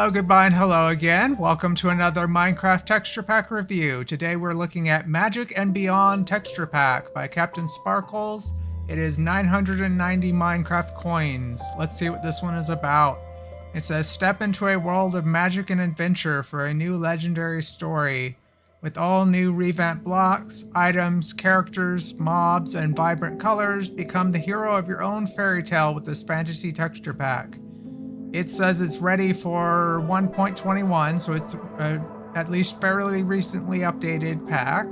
Hello, goodbye, and hello again. Welcome to another Minecraft Texture Pack review. Today we're looking at Magic and Beyond Texture Pack by Captain Sparkles. It is 990 Minecraft coins. Let's see what this one is about. It says, step into a world of magic and adventure for a new legendary story. With all new revamped blocks, items, characters, mobs, and vibrant colors, become the hero of your own fairy tale with this fantasy texture pack. It says it's ready for 1.21, so it's at least fairly recently updated pack.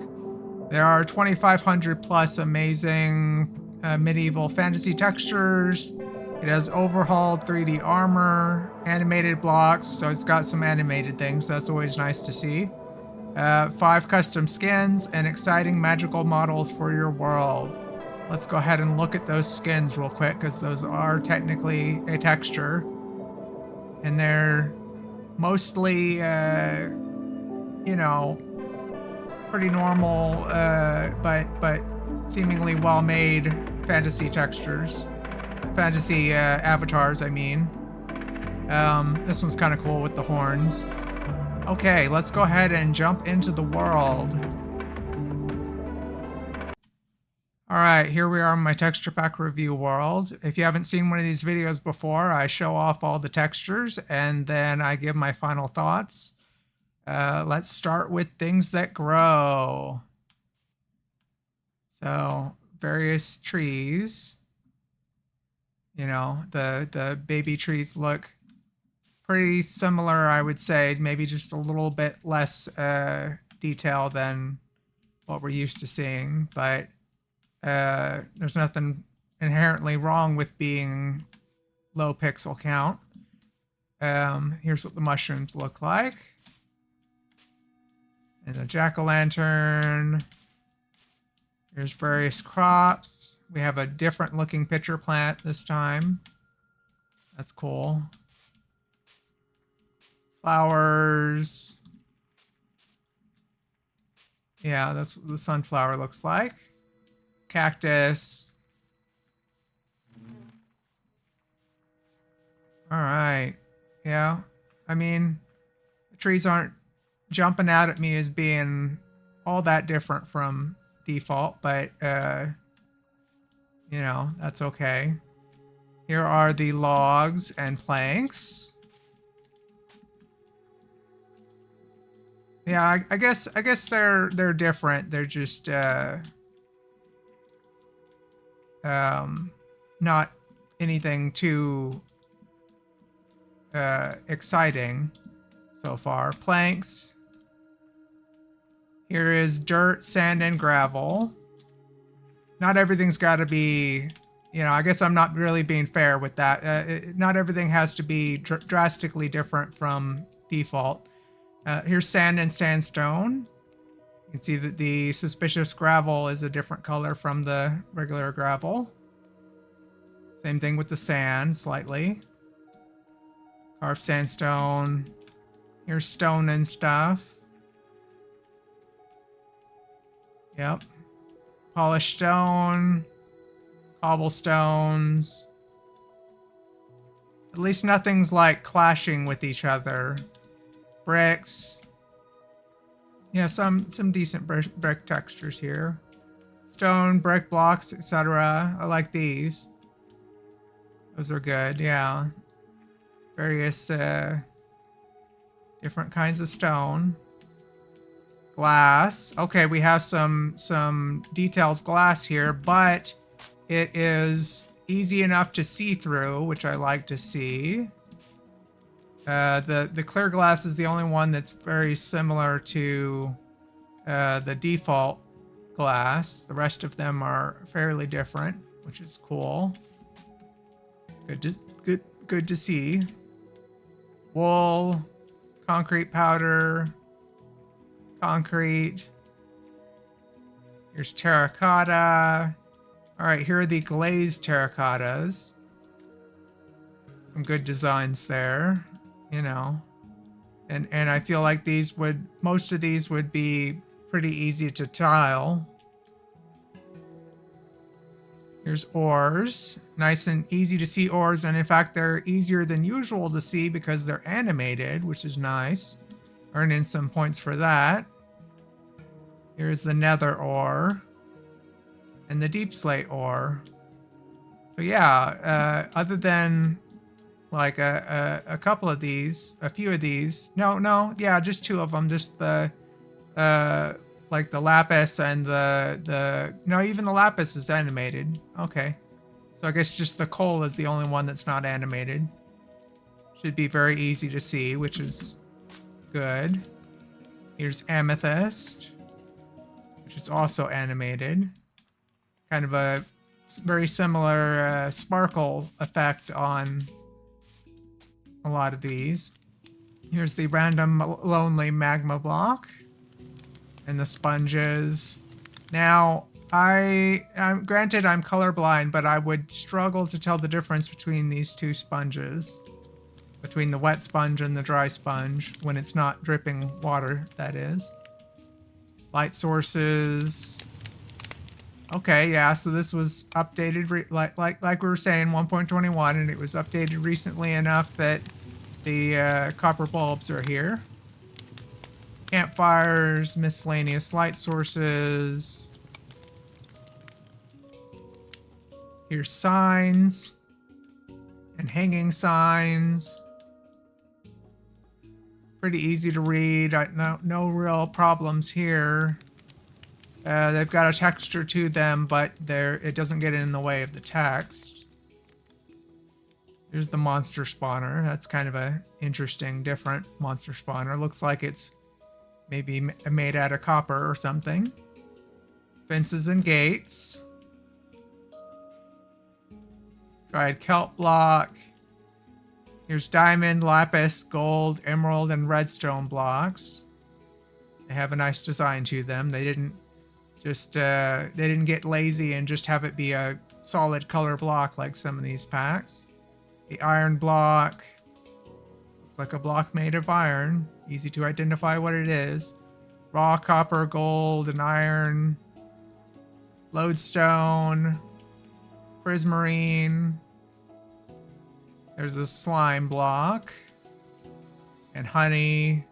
There are 2,500 plus amazing medieval fantasy textures. It has overhauled 3D armor, animated blocks, so it's got some animated things. That's always nice to see. 5 custom skins and exciting magical models for your world. Let's go ahead and look at those skins real quick because those are technically a texture. And they're mostly, you know, pretty normal, but seemingly well-made fantasy textures. Fantasy avatars, I mean. This one's kind of cool with the horns. Okay, let's go ahead and jump into the world. Alright, here we are in my texture pack review world. If you haven't seen one of these videos before, I show off all the textures and then I give my final thoughts. Let's start with things that grow. So, various trees. You know, the baby trees look pretty similar, I would say. Maybe just a little bit less detail than what we're used to seeing, but there's nothing inherently wrong with being low pixel count. Here's what the mushrooms look like. And the jack-o'-lantern. Here's various crops. We have a different looking pitcher plant this time. That's cool. Flowers. Yeah, that's what the sunflower looks like. Cactus. All right. Yeah. I mean, the trees aren't jumping out at me as being all that different from default, but you know, that's okay. Here are the logs and planks. Yeah, I guess they're different. They're just not anything too exciting so far. Planks. Here is dirt, sand, and gravel. Not everything's got to be, you know, I guess I'm not really being fair with that. Not everything has to be drastically different from default. Here's sand and sandstone. You can see that the suspicious gravel is a different color from the regular gravel. Same thing with the sand, slightly. Carved sandstone. Here's stone and stuff. Yep. Polished stone. Cobblestones. At least nothing's like clashing with each other. Bricks. Yeah, some decent brick textures here. Stone, brick blocks, etc. I like these. Those are good, yeah. Various different kinds of stone. Glass. Okay, we have some detailed glass here, but it is easy enough to see through, which I like to see. The clear glass is the only one that's very similar to the default glass. The rest of them are fairly different, which is cool. Good to see. Wool, concrete powder, concrete. Here's terracotta. All right, here are the glazed terracottas. Some good designs there. You know, and I feel like most of these would be pretty easy to tile. Here's ores. Nice and easy to see ores, and in fact, they're easier than usual to see because they're animated, which is nice. Earning some points for that. Here's the nether ore. And the deep slate ore. So yeah, other than like a couple of these, a few of these. No, yeah, just two of them. Just the like the lapis and the no, even the lapis is animated. Okay. So I guess just the coal is the only one that's not animated. Should be very easy to see, which is good. Here's amethyst, which is also animated. Kind of a very similar sparkle effect on a lot of these. Here's the random lonely magma block. And the sponges. Now, I'm granted I'm colorblind, but I would struggle to tell the difference between these two sponges. Between the wet sponge and the dry sponge, when it's not dripping water, that is. Light sources. Okay, yeah, so this was updated, like we were saying, 1.21, and it was updated recently enough that the copper bulbs are here. Campfires, miscellaneous light sources. Here's signs and hanging signs. Pretty easy to read. No real problems here. They've got a texture to them, but it doesn't get in the way of the text. Here's the monster spawner. That's kind of a interesting, different monster spawner. Looks like it's maybe made out of copper or something. Fences and gates. Dried kelp block. Here's diamond, lapis, gold, emerald, and redstone blocks. They have a nice design to them. They didn't get lazy and just have it be a solid color block like some of these packs. The iron block. Looks like a block made of iron. Easy to identify what it is. Raw copper, gold, and iron. Lodestone. Prismarine. There's a slime block. And honey.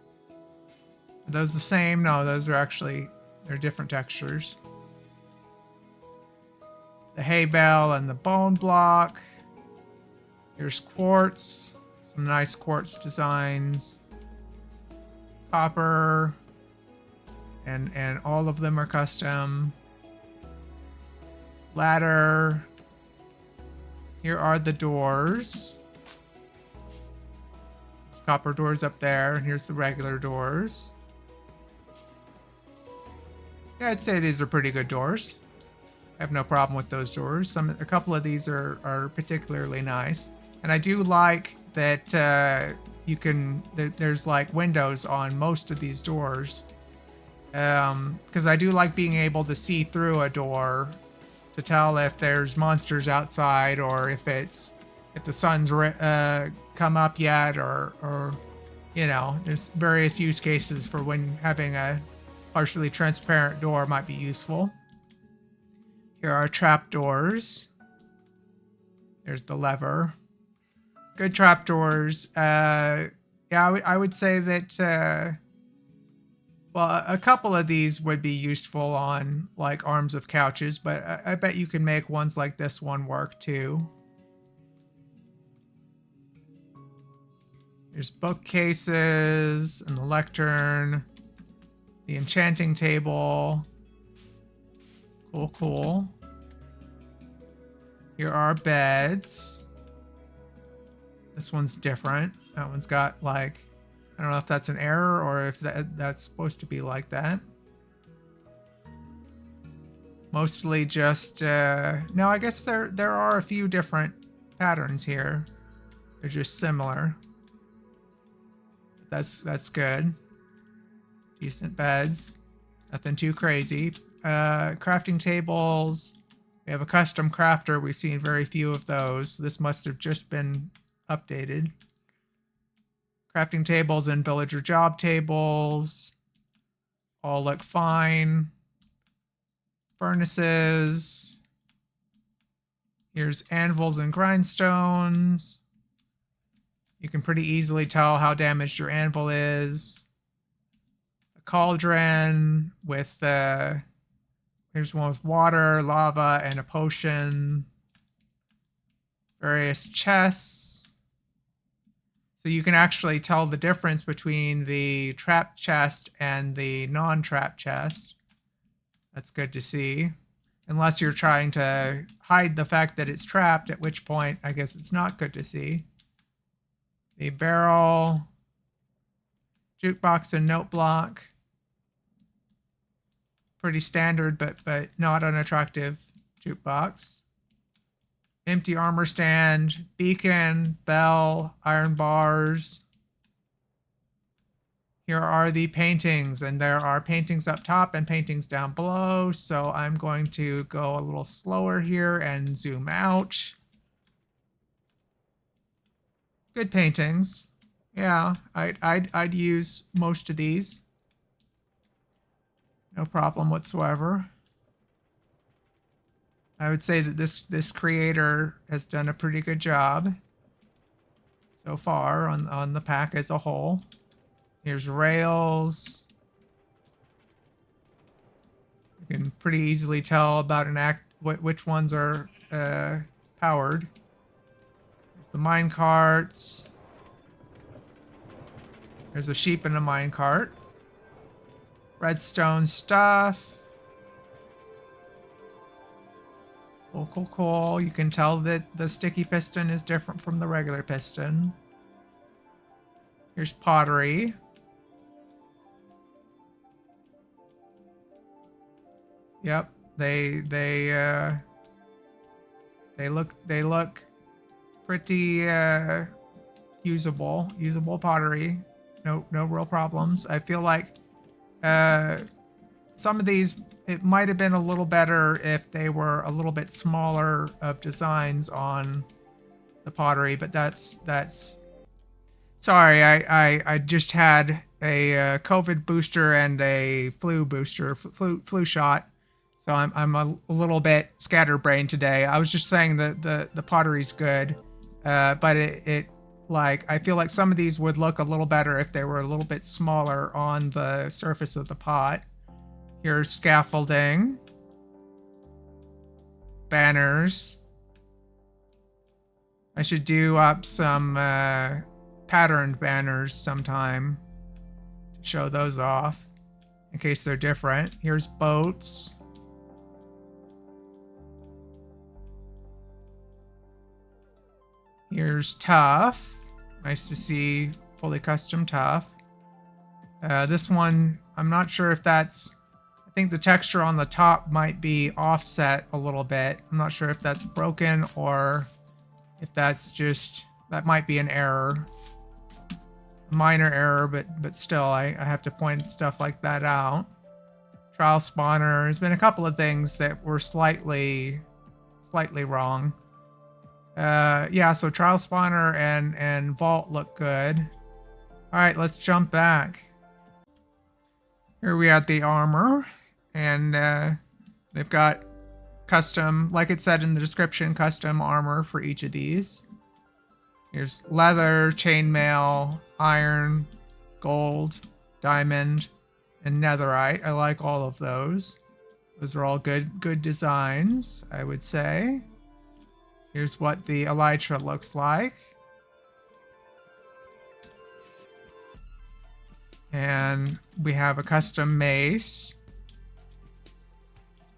Are those the same? No, those are actually, they're different textures. The hay bale and the bone block. Here's quartz. Some nice quartz designs. Copper. And all of them are custom. Ladder. Here are the doors. There's copper doors up there, and here's the regular doors. Yeah, I'd say these are pretty good doors. I have no problem with those doors. A couple of these are particularly nice. And I do like that there's like windows on most of these doors. Because I do like being able to see through a door to tell if there's monsters outside or if the sun's come up yet or you know, there's various use cases for when having a partially transparent door might be useful. Here are trapdoors. There's the lever. Good trapdoors. Yeah, I would say that, well, a couple of these would be useful on like arms of couches, but I bet you can make ones like this one work too. There's bookcases and the lectern, the enchanting table. Cool. Here are beds. This one's different. That one's got like, I don't know if that's an error or if that's supposed to be like that. Mostly just, no, I guess there are a few different patterns here. They're just similar. That's good. Decent beds. Nothing too crazy. Crafting tables. We have a custom crafter. We've seen very few of those. This must have just been updated. Crafting tables and villager job tables. All look fine. Furnaces. Here's anvils and grindstones. You can pretty easily tell how damaged your anvil is. A cauldron with here's one with water, lava, and a potion. Various chests. So you can actually tell the difference between the trapped chest and the non-trapped chest. That's good to see. Unless you're trying to hide the fact that it's trapped, at which point I guess it's not good to see. The barrel, jukebox and note block. Pretty standard, but not unattractive jukebox. Empty armor stand, beacon, bell, iron bars. Here are the paintings, and there are paintings up top and paintings down below. So I'm going to go a little slower here and zoom out. Good paintings. Yeah, I'd use most of these. No problem whatsoever. I would say that this creator has done a pretty good job so far on the pack as a whole. Here's rails. You can pretty easily tell about which ones are powered. There's the mine carts. There's a sheep in a mine cart. Redstone stuff. Cool. You can tell that the sticky piston is different from the regular piston. Here's pottery. Yep, they look pretty usable pottery. No real problems. I feel like some of these, it might have been a little better if they were a little bit smaller of designs on the pottery, but that's sorry, I just had a COVID booster and a flu booster, flu shot. So I'm a little bit scatterbrained today. I was just saying that the pottery's good, but it like, I feel like some of these would look a little better if they were a little bit smaller on the surface of the pot. Here's scaffolding, banners. I should do up some patterned banners sometime to show those off in case they're different. Here's boats. Here's tough. Nice to see fully custom tough. This one, I'm not sure if that's, I think the texture on the top might be offset a little bit. I'm not sure if that's broken or if that's just, that might be an error. A minor error, but still, I have to point stuff like that out. Trial spawner. There's been a couple of things that were slightly wrong. Yeah, so trial spawner and vault look good. All right, let's jump back. Here we are at the armor, and they've got custom, like it said in the description, custom armor for each of these. Here's leather, chainmail, iron, gold, diamond, and netherite. I like all of those. Those are all good designs, I would say. Here's what the elytra looks like. And we have a custom mace.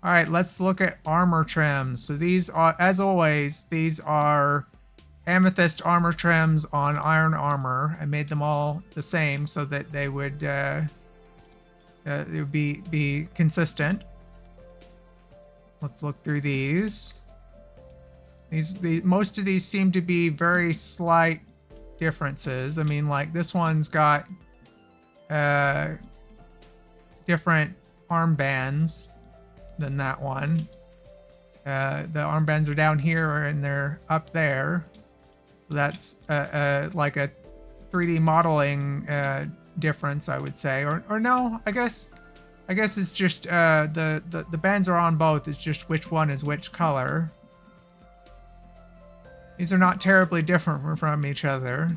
All right, let's look at armor trims. So these are, as always, these are amethyst armor trims on iron armor. I made them all the same so that they would be consistent. Let's look through these. Most of these seem to be very slight differences. I mean, like this one's got different armbands than that one. The armbands are down here and they're up there. So that's like a 3D modeling difference, I would say. Or no, I guess it's just the bands are on both. It's just which one is which color. These are not terribly different from each other.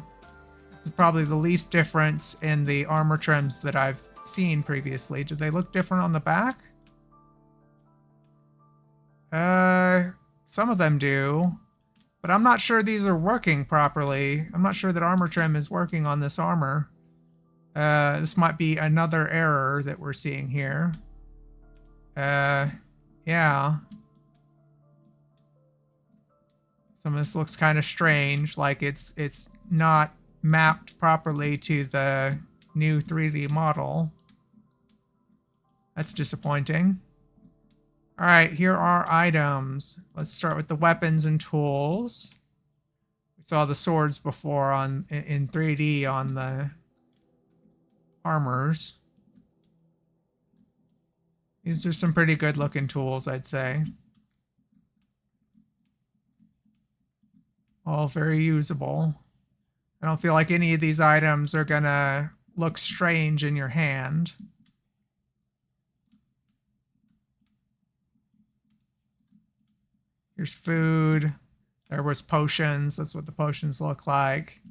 This is probably the least difference in the armor trims that I've seen previously. Do they look different on the back? Some of them do, but I'm not sure these are working properly. I'm not sure that armor trim is working on this armor. This might be another error that we're seeing here. Yeah. Some of this looks kind of strange, like it's not mapped properly to the new 3D model. That's disappointing. All right, here are items. Let's start with the weapons and tools. We saw the swords before in 3D on the armors. These are some pretty good looking tools, I'd say. All very usable. I don't feel like any of these items are gonna look strange in your hand. Here's food. There was potions. That's what the potions look like.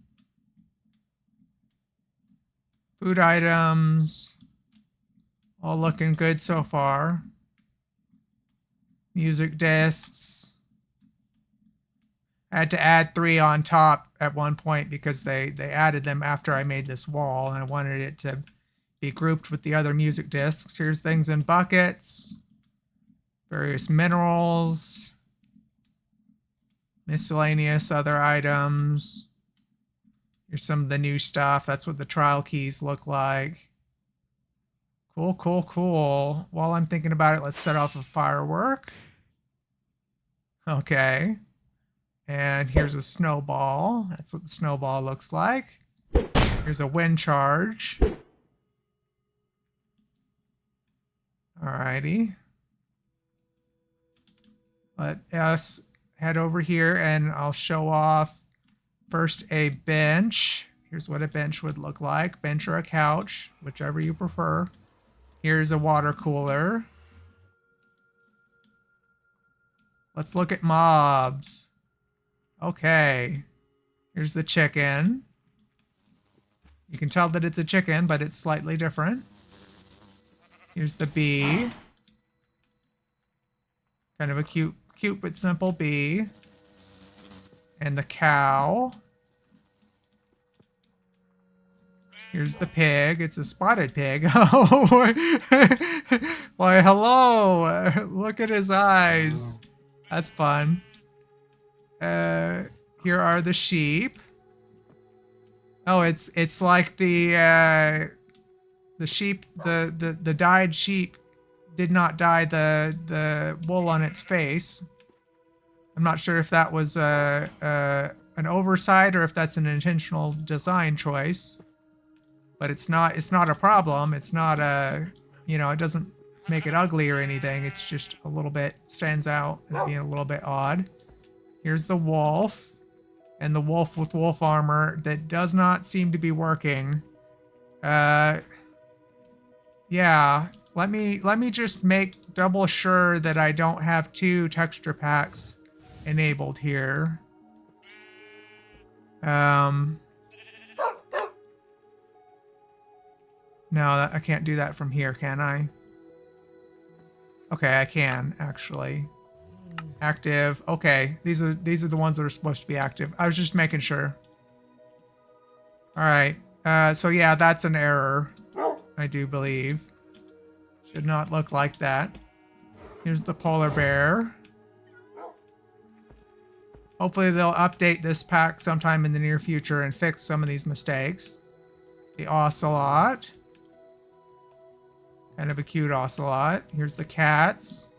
Food items. All looking good so far. Music discs. I had to add 3 on top at one point because they added them after I made this wall, and I wanted it to be grouped with the other music discs. Here's things in buckets. Various minerals. Miscellaneous other items. Here's some of the new stuff. That's what the trial keys look like. Cool, cool, cool. While I'm thinking about it, let's set off a firework. Okay. And here's a snowball. That's what the snowball looks like. Here's a wind charge. Alrighty. Let us head over here and I'll show off first a bench. Here's what a bench would look like. Bench or a couch, whichever you prefer. Here's a water cooler. Let's look at mobs. Okay. Here's the chicken. You can tell that it's a chicken, but it's slightly different. Here's the bee. Kind of a cute but simple bee. And the cow. Here's the pig. It's a spotted pig. Oh, why, hello. Look at his eyes. That's fun. Here are the sheep. Oh, it's like the sheep, the dyed sheep did not dye the wool on its face. I'm not sure if that was an oversight or if that's an intentional design choice. But it's not a problem. It's not it doesn't make it ugly or anything. It's just a little bit stands out as being a little bit odd. Here's the wolf. And the wolf with wolf armor that does not seem to be working. Yeah. Let me just make double sure that I don't have 2 texture packs enabled here. No, I can't do that from here, can I? Okay, I can actually. Active. Okay, these are the ones that are supposed to be active. I was just making sure. All right. So yeah, that's an error. I do believe. Should not look like that. Here's the polar bear. Hopefully they'll update this pack sometime in the near future and fix some of these mistakes. The ocelot. Kind of a cute ocelot. Here's the cats.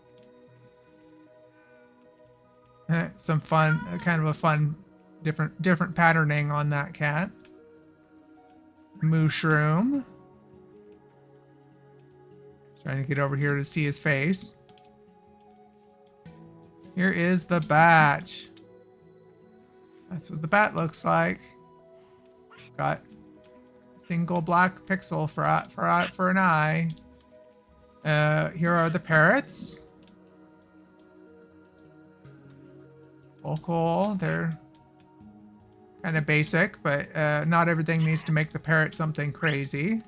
Some fun, kind of a fun, different patterning on that cat. Mushroom. Trying to get over here to see his face. Here is the bat. That's what the bat looks like. Got a single black pixel for an eye. Here are the parrots. Oh, cool. They're Kind of basic, but not everything needs to make the parrot something crazy.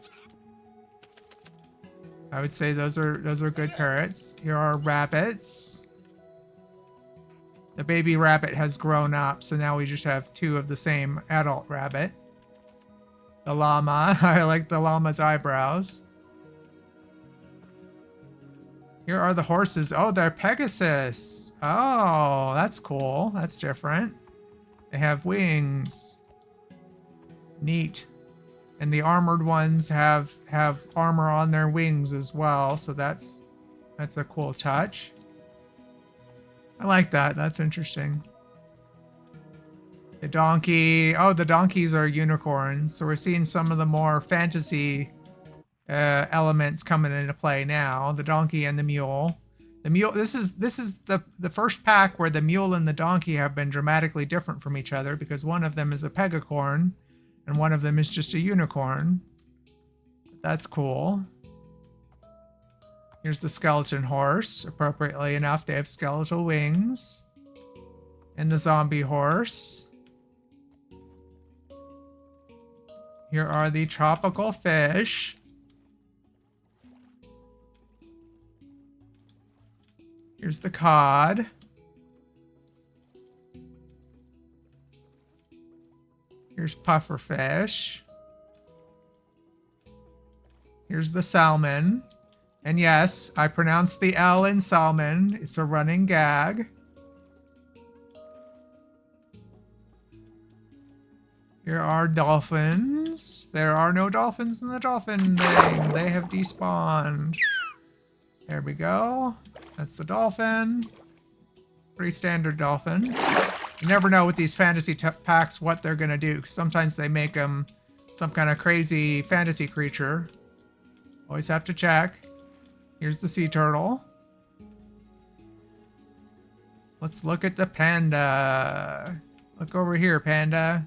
I would say those are good parrots. Here are rabbits. The baby rabbit has grown up, so now we just have 2 of the same adult rabbit. The llama. I like the llama's eyebrows. Here are the horses. Oh, they're Pegasus. Oh, that's cool. That's different. They have wings. Neat. And the armored ones have armor on their wings as well, so that's a cool touch. I like that. That's interesting. The donkey. Oh, the donkeys are unicorns, so we're seeing some of the more fantasy elements coming into play now. The donkey and the mule. The mule. This is the first pack where the mule and the donkey have been dramatically different from each other because one of them is a pegacorn and one of them is just a unicorn. That's cool. Here's the skeleton horse. Appropriately enough, they have skeletal wings. And the zombie horse. Here are the tropical fish. Here's the cod. Here's pufferfish. Here's the salmon. And yes, I pronounced the L in salmon. It's a running gag. Here are dolphins. There are no dolphins in the dolphin thing. They have despawned. There we go. That's the dolphin. Pretty standard dolphin. You never know with these fantasy packs what they're going to do. Sometimes they make them some kind of crazy fantasy creature. Always have to check. Here's the sea turtle. Let's look at the panda. Look over here, panda.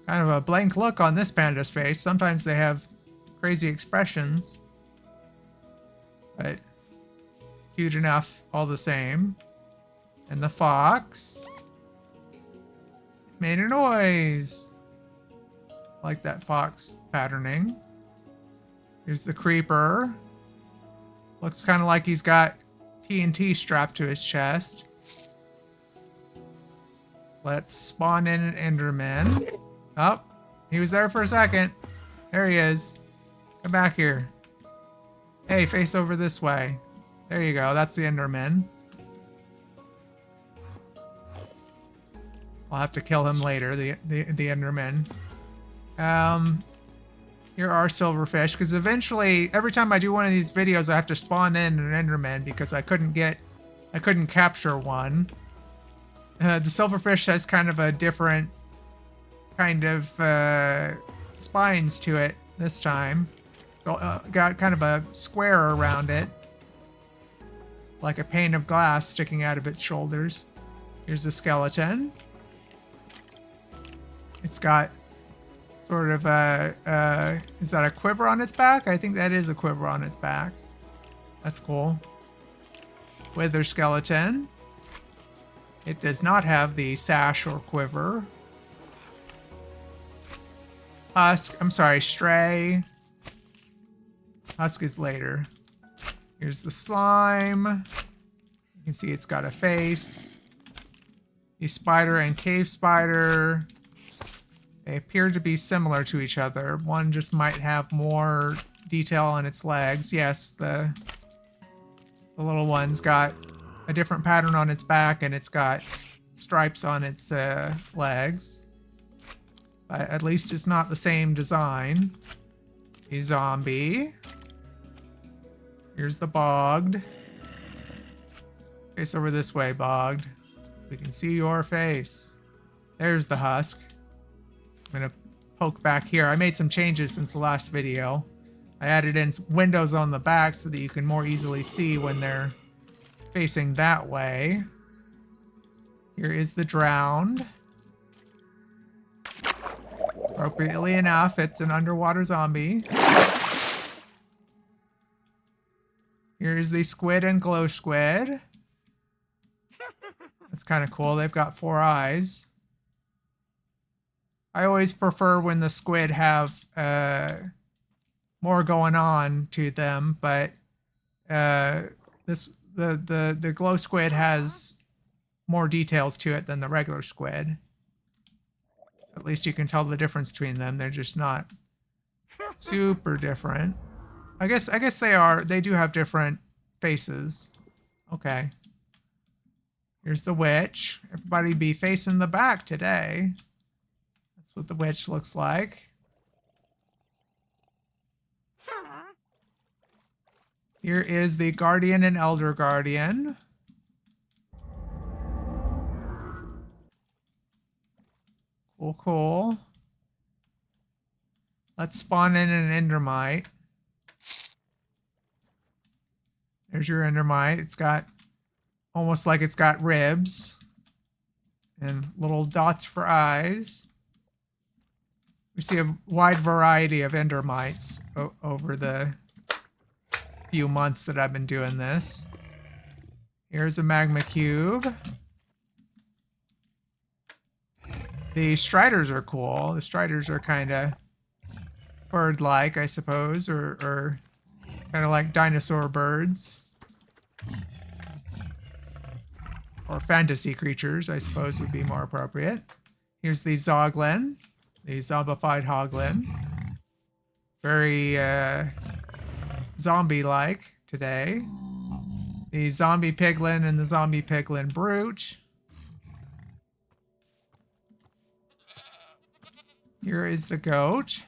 Kind of a blank look on this panda's face. Sometimes they have crazy expressions. But cute enough all the same. And the fox made a noise. Like that fox patterning. Here's the creeper. Looks kind of like he's got TNT strapped to his chest. Let's spawn in an Enderman. Oh, he was there for a second. There he is. Come back here. Hey, face over this way. There you go. That's the Enderman. I'll have to kill him later, the Enderman. Here are silverfish, because eventually, every time I do one of these videos, I have to spawn in an Enderman because I couldn't capture one. The silverfish has kind of a different kind of spines to it this time. So got kind of a square around it, like a pane of glass sticking out of its shoulders. Here's a skeleton. It's got sort of a, is that a quiver on its back? I think that is a quiver on its back. That's cool. Wither skeleton. It does not have the sash or quiver. Husk, I'm sorry, stray. Husk is later. Here's the slime. You can see it's got a face. The spider and cave spider. They appear to be similar to each other. One just might have more detail on its legs. Yes, the little one's got a different pattern on its back and it's got stripes on its legs. But at least it's not the same design. A zombie. Here's the bogged. Face over this way, bogged. We can see your face. There's the husk. I'm gonna poke back here. I made some changes since the last video. I added in windows on the back so that you can more easily see when they're facing that way. Here is the drowned. Appropriately enough, it's an underwater zombie. Here's the squid and glow squid. That's kind of cool. They've got 4 eyes. I always prefer when the squid have more going on to them, but the glow squid has more details to it than the regular squid. So at least you can tell the difference between them. They're just not super different. I guess they are. They do have different faces. Okay. Here's the witch. Everybody be facing the back today. That's what the witch looks like. Here is the guardian and elder guardian. Cool, cool. Let's spawn in an endermite. There's your endermite. It's got almost like it's got ribs and little dots for eyes. We see a wide variety of endermites over the few months that I've been doing this. Here's a magma cube. The striders are cool. The striders are kind of bird-like, I suppose, or kind of like dinosaur birds. Or fantasy creatures, I suppose, would be more appropriate. Here's the Zoglin, the zombified hoglin. Very zombie-like today. The zombie piglin and the zombie piglin brute. Here is the goat.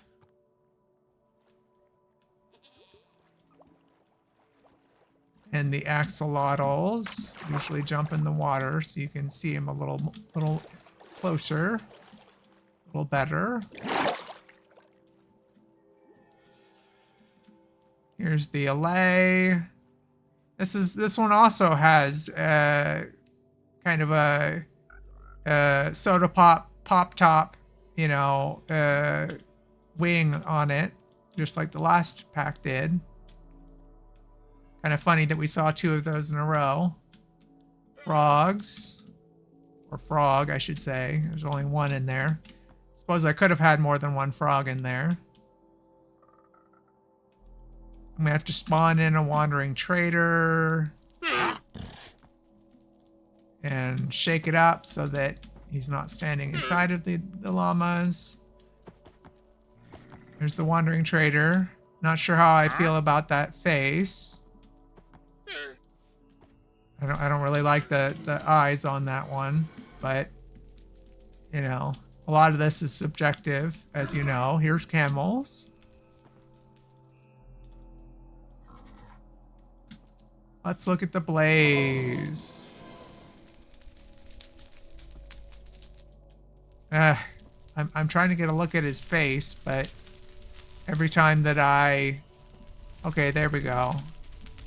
And the axolotls usually jump in the water so you can see them a little closer, a little better. Here's the allay. This one also has kind of a soda pop top, you know, wing on it, just like the last pack did. Kind of funny that we saw two of those in a row. Frogs. Or frog, I should say. There's only one in there. Suppose I could have had more than one frog in there. I'm gonna have to spawn in a wandering trader. And shake it up so that he's not standing inside of the llamas. There's the wandering trader. Not sure how I feel about that face. I don't really like the eyes on that one, but you know, a lot of this is subjective, as you know. Here's camels. Let's look at the blaze. I'm trying to get a look at his face, but every time that okay, there we go.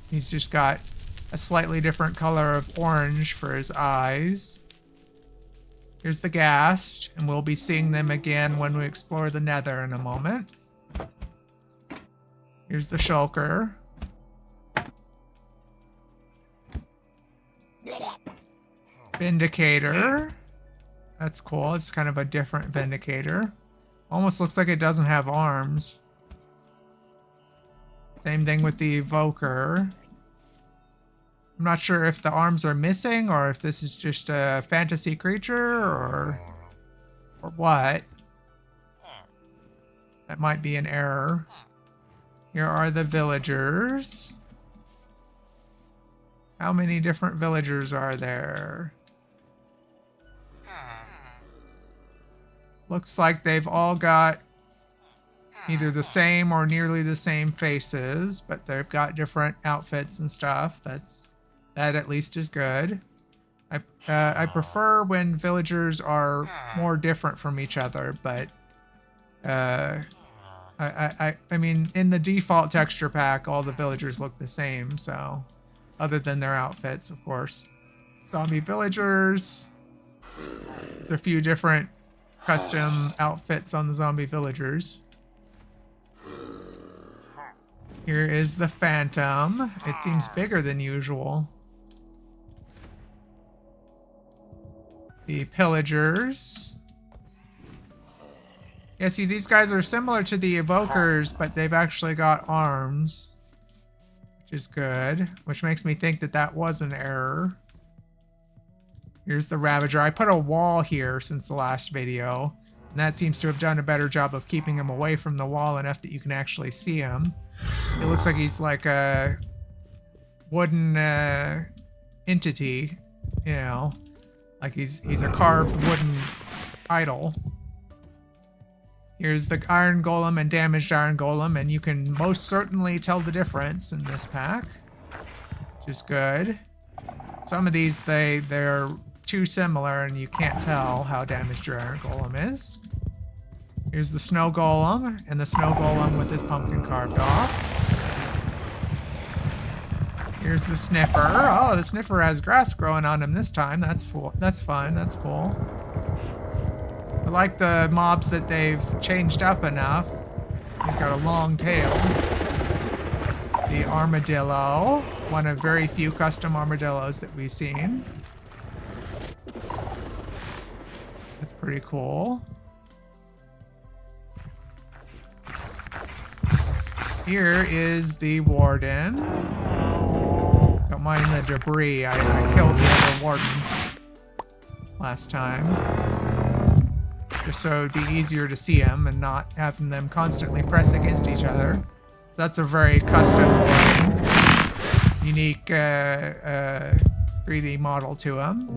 He's just got a slightly different color of orange for his eyes. Here's the ghast, and we'll be seeing them again when we explore the nether in a moment. Here's the shulker. Vindicator. That's cool. It's kind of a different Vindicator. Almost looks like it doesn't have arms. Same thing with the Evoker. I'm not sure if the arms are missing or if this is just a fantasy creature or what. That might be an error. Here are the villagers. How many different villagers are there? Looks like they've all got either the same or nearly the same faces, but they've got different outfits and stuff. That at least is good. I prefer when villagers are more different from each other, but I mean, in the default texture pack, all the villagers look the same, so other than their outfits, of course. Zombie villagers. There's a few different custom outfits on the zombie villagers. Here is the phantom. It seems bigger than usual. The pillagers. Yeah, see, these guys are similar to the evokers, but they've actually got arms, which is good, which makes me think that that was an error. Here's the Ravager. I put a wall here since the last video, and that seems to have done a better job of keeping him away from the wall enough that you can actually see him. It looks like he's like a wooden entity, you know, like he's a carved wooden idol. Here's the Iron Golem and Damaged Iron Golem, and you can most certainly tell the difference in this pack, which is good. Some of these, they're too similar, and you can't tell how damaged your Iron Golem is. Here's the Snow Golem, and the Snow Golem with his pumpkin carved off. Here's the Sniffer. Oh, the Sniffer has grass growing on him this time. That's fun. That's cool. I like the mobs that they've changed up enough. He's got a long tail. The Armadillo, one of very few custom armadillos that we've seen. That's pretty cool. Here is the Warden. Don't mind the debris. I killed the other Warden last time, just so it'd be easier to see him and not having them constantly press against each other. So that's a very custom, unique 3D model to him.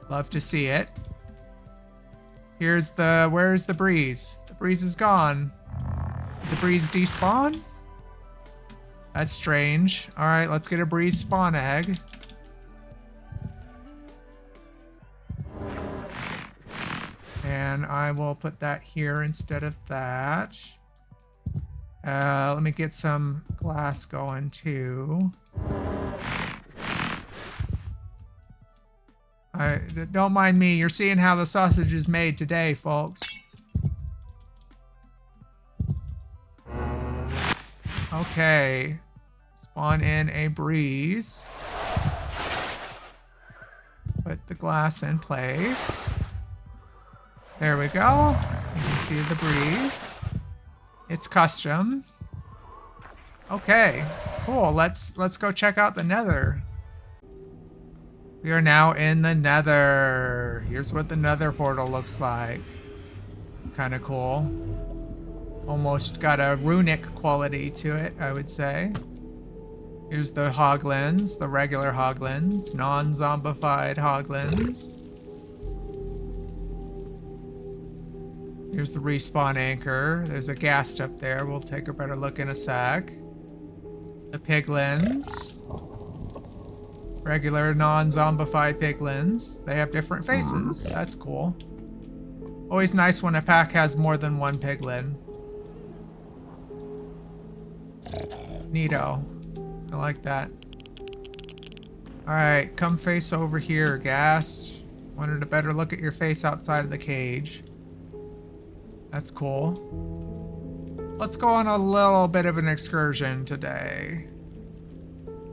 Love to see it. Where's the Breeze? The Breeze is gone. Did the Breeze despawn? That's strange. All right, let's get a Breeze spawn egg. And I will put that here instead of that. Let me get some glass going too. Don't mind me. You're seeing how the sausage is made today, folks. Okay. Spawn in a Breeze. Put the glass in place. There we go. You can see the Breeze. It's custom. Okay, cool. Let's go check out the Nether. We are now in the Nether. Here's what the Nether portal looks like. Kind of cool. Almost got a runic quality to it, I would say. Here's the Hoglins, the regular Hoglins, non-zombified Hoglins. Here's the respawn anchor. There's a ghast up there. We'll take a better look in a sec. The piglins. Regular non-zombified piglins. They have different faces. That's cool. Always nice when a pack has more than one piglin. Neato. I like that. Alright, come face over here, Ghast. Wanted a better look at your face outside of the cage. That's cool. Let's go on a little bit of an excursion today.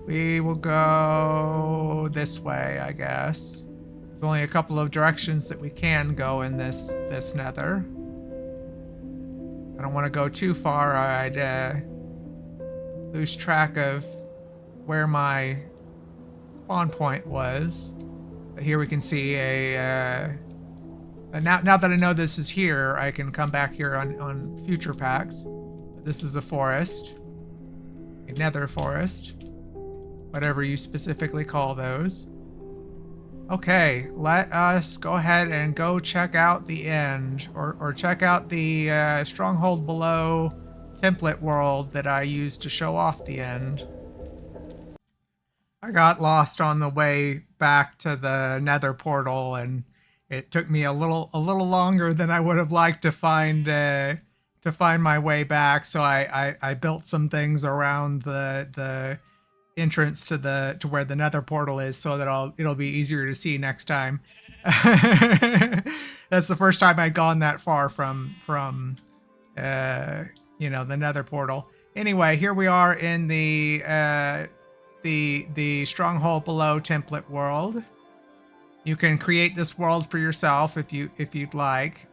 We will go this way, I guess. There's only a couple of directions that we can go in this Nether. I don't want to go too far. I'd lose track of where my spawn point was. But here we can see a now that I know this is here, I can come back here on future packs. This is a forest, a Nether forest, whatever you specifically call those. Okay, let us go ahead and go check out the end, or check out the Stronghold Below template world that I used to show off the end. I got lost on the way back to the Nether portal, and it took me a little longer than I would have liked to find my way back. So I built some things around the entrance to where the Nether portal is, so that it'll be easier to see next time. That's the first time I'd gone that far from you know, the Nether portal. Anyway, here we are in the Stronghold Below template world. You can create this world for yourself if you'd like.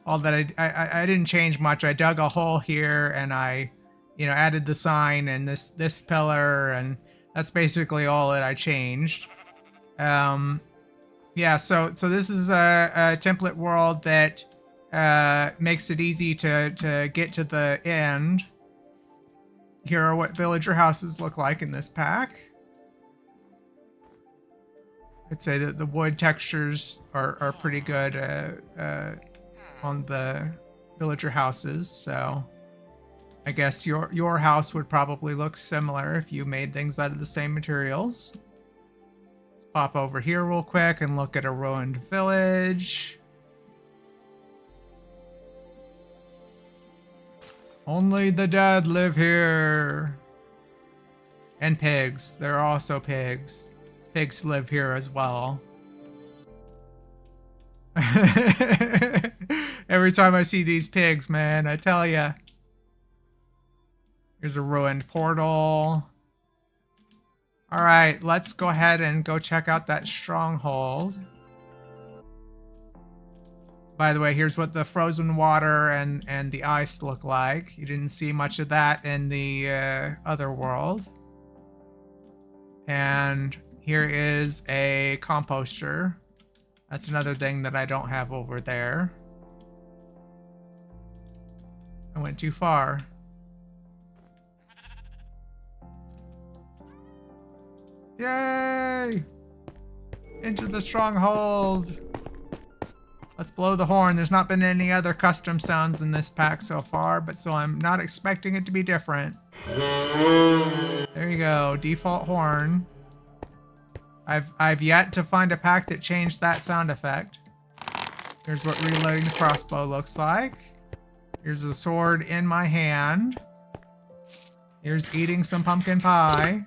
all that I didn't change much. I dug a hole here and I, added the sign and this pillar, and that's basically all that I changed. Yeah, so this is a template world that makes it easy to get to the end. Here are what villager houses look like in this pack. I'd say that the wood textures are pretty good on the villager houses, so I guess your house would probably look similar if you made things out of the same materials. Let's pop over here real quick and look at a ruined village. Only the dead live here. And pigs. There are also pigs. Pigs live here as well. Every time I see these pigs, man, I tell ya. Here's a ruined portal. All right, let's go ahead and go check out that stronghold. By the way, here's what the frozen water and the ice look like. You didn't see much of that in the other world. And here is a composter. That's another thing that I don't have over there. I went too far. Yay! Into the stronghold. Let's blow the horn. There's not been any other custom sounds in this pack so far, but so I'm not expecting it to be different. There you go, default horn. I've yet to find a pack that changed that sound effect. Here's what reloading the crossbow looks like. Here's a sword in my hand. Here's eating some pumpkin pie.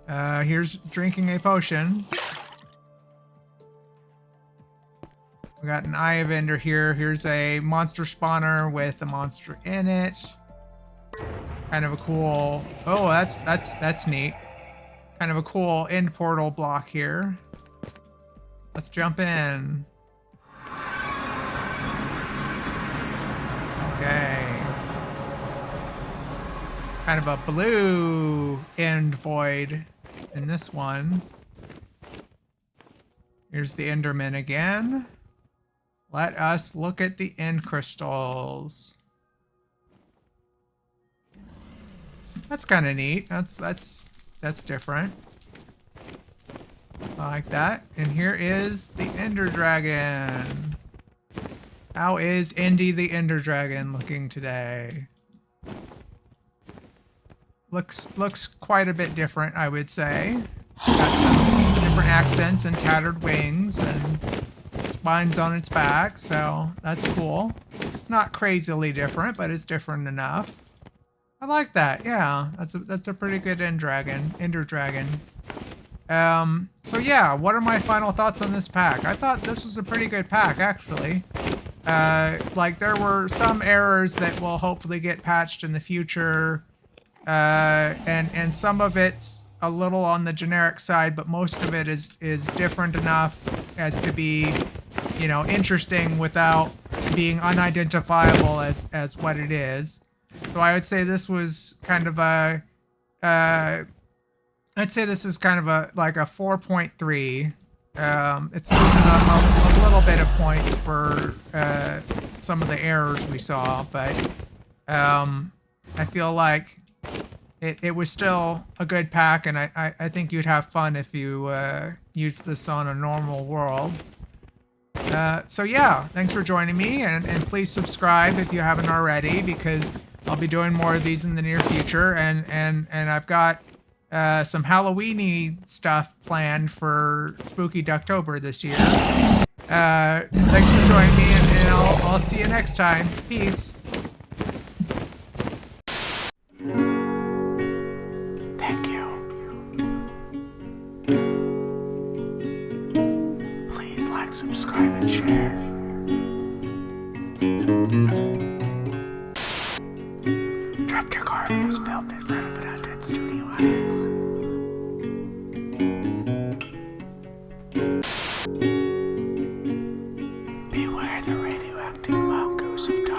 Here's drinking a potion. We got an Eye of Ender here. Here's a monster spawner with a monster in it. Kind of a cool. Oh, that's neat. Kind of a cool end portal block here. Let's jump in. Okay. Kind of a blue end void in this one. Here's the Enderman again. Let us look at the end crystals. That's kind of neat. That's different. I like that. And here is the Ender Dragon. How is Indy the Ender Dragon looking today? Looks quite a bit different, I would say. Got some different accents and tattered wings and spines on its back, so that's cool. It's not crazily different, but it's different enough. I like that. Yeah, that's a pretty good Ender Dragon. So yeah, what are my final thoughts on this pack? I thought this was a pretty good pack, actually. Like there were some errors that will hopefully get patched in the future, and some of it's a little on the generic side, but most of it is different enough as to be, interesting without being unidentifiable as what it is. So I would say this was kind of a, I'd say this is kind of like a 4.3. It's losing a little bit of points for some of the errors we saw, but I feel like it was still a good pack, and I think you'd have fun if you used this on a normal world. So yeah, thanks for joining me, and please subscribe if you haven't already, because I'll be doing more of these in the near future, and I've got some Halloween-y stuff planned for Spooky Ducktober this year. Thanks for joining me, and I'll see you next time. Peace. Thank you. Please like, subscribe, and share. Drifter Garden was filmed in front of an undead studio audience. Beware the Joseph died.